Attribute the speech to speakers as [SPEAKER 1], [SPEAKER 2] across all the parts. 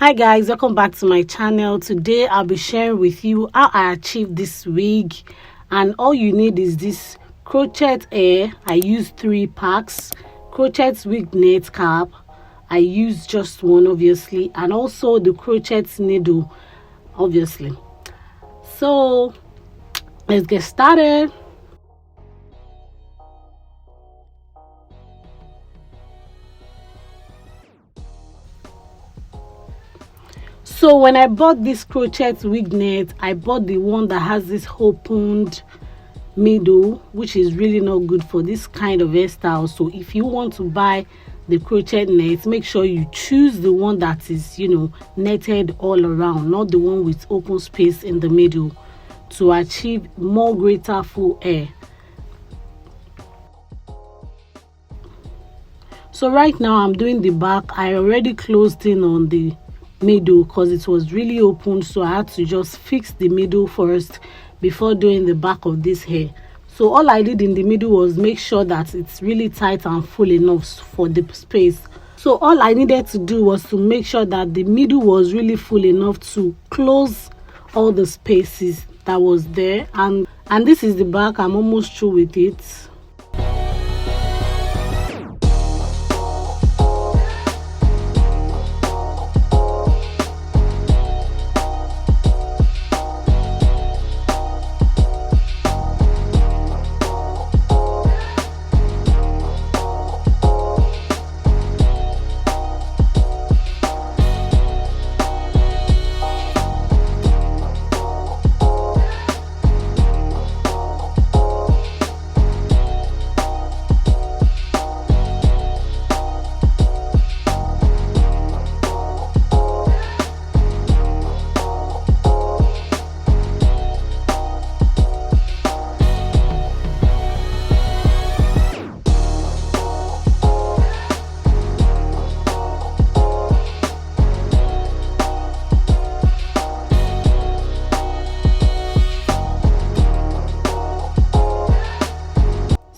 [SPEAKER 1] Hi guys, welcome back to my channel. Today I'll be sharing with you how I achieved this wig, and all you need is this crochet hair. I used 3 packs, crochet wig net cap. I used just one obviously, and also the crochet needle obviously. So let's get started. So when I bought this crochet wig net, I bought the one that has this opened middle, which is really not good for this kind of hairstyle. So if you want to buy the crochet net, make sure you choose the one that is, netted all around, not the one with open space in the middle, to achieve more greater full hair. So right now I'm doing the back. I already closed in on the middle because it was really open, so I had to just fix the middle first before doing the back of this hair. So all I did in the middle was make sure that it's really tight and full enough for the space. So all I needed to do was to make sure that the middle was really full enough to close all the spaces that was there, and this is the back. I'm almost through with it.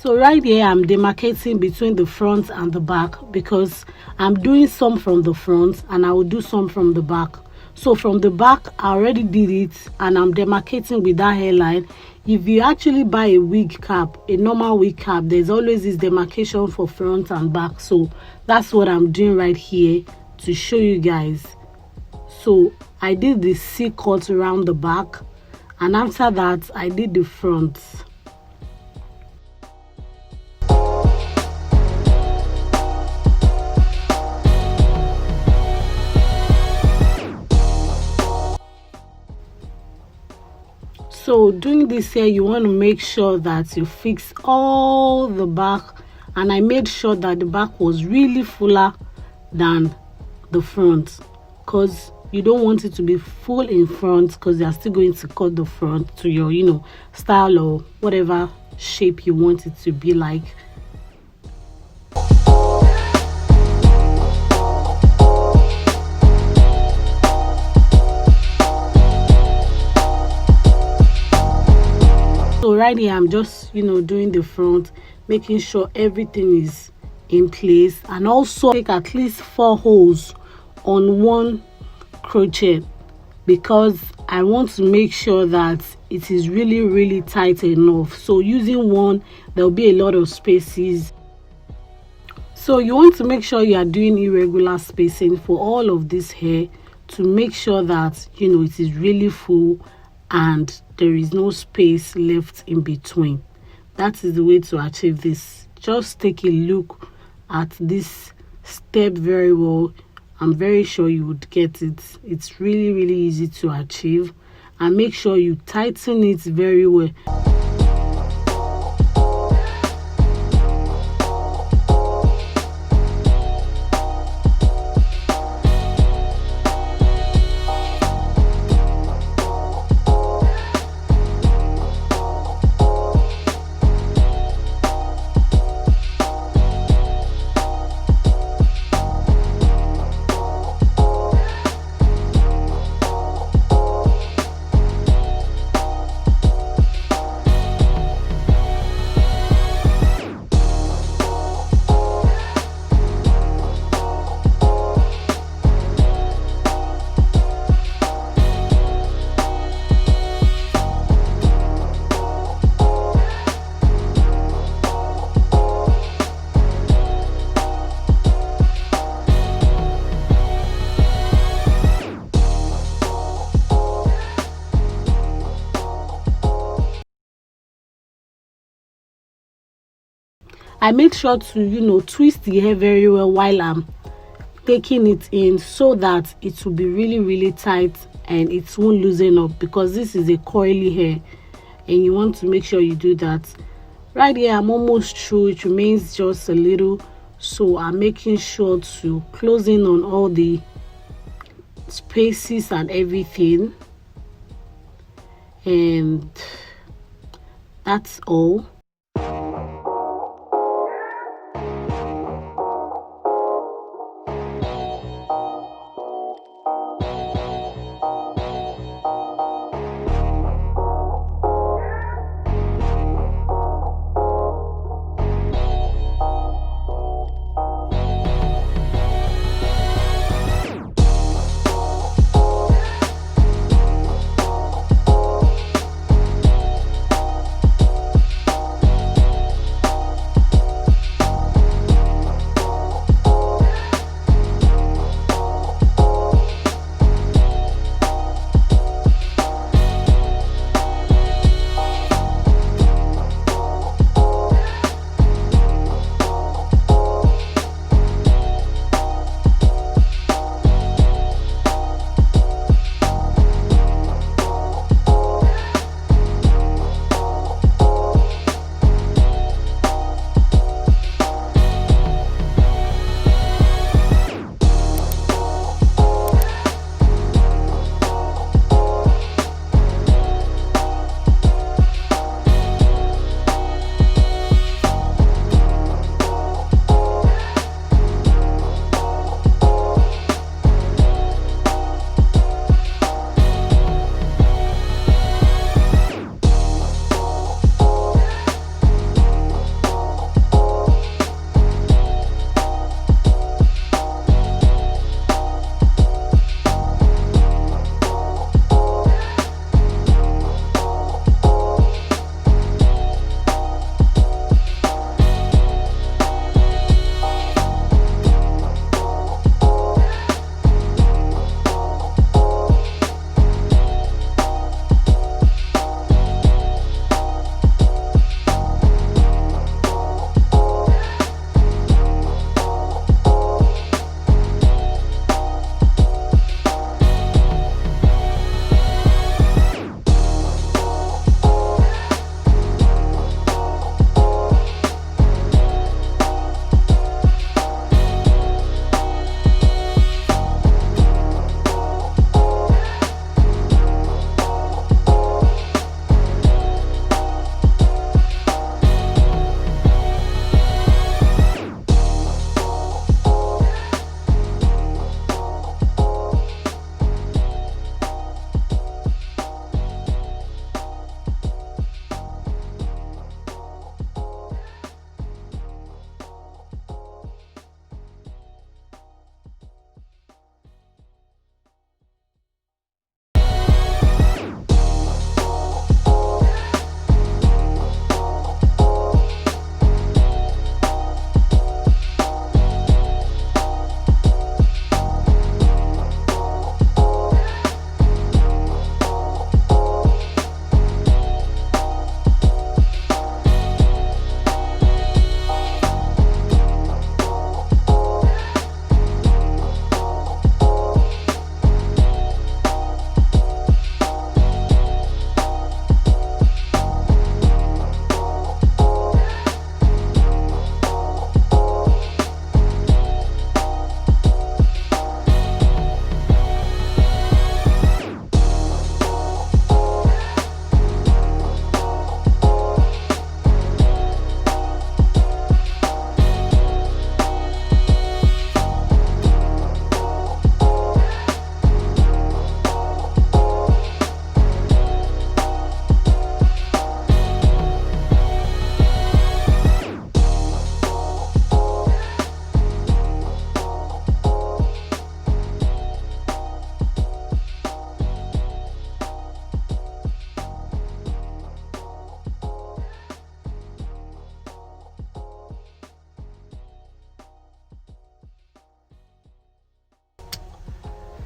[SPEAKER 1] So right here I'm demarcating between the front and the back because I'm doing some from the front and I will do some from the back. So from the back I already did it and I'm demarcating with that hairline. If you actually buy a wig cap, a normal wig cap, there's always this demarcation for front and back. So that's what I'm doing right here to show you guys. So I did the C cut around the back, and after that I did the front. So doing this here, you want to make sure that you fix all the back, and I made sure that the back was really fuller than the front because you don't want it to be full in front because you're still going to cut the front to your style or whatever shape you want it to be like. So right here I'm just doing the front, making sure everything is in place, and also take at least 4 holes on one crochet because I want to make sure that it is really tight enough. So using one, there'll be a lot of spaces. So you want to make sure you are doing irregular spacing for all of this hair to make sure that it is really full and there is no space left in between. That is the way to achieve this. Just take a look at this step very well. I'm very sure you would get it. It's really easy to achieve, and make sure you tighten it very well. I make sure to, you know, twist the hair very well while I'm taking it in, so that it will be really tight and it won't loosen up, because this is a coily hair and you want to make sure you do that. Right here I'm almost through, it remains just a little, so I'm making sure to close in on all the spaces and everything, and that's all.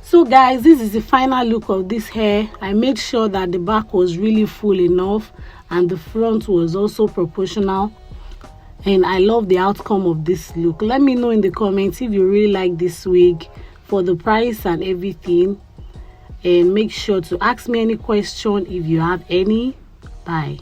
[SPEAKER 1] So guys, this is the final look of this hair. I made sure that the back was really full enough and the front was also proportional. and I love the outcome of this look. Let me know in the comments if you really like this wig, for the price and everything, and make sure to ask me any question if you have any. Bye.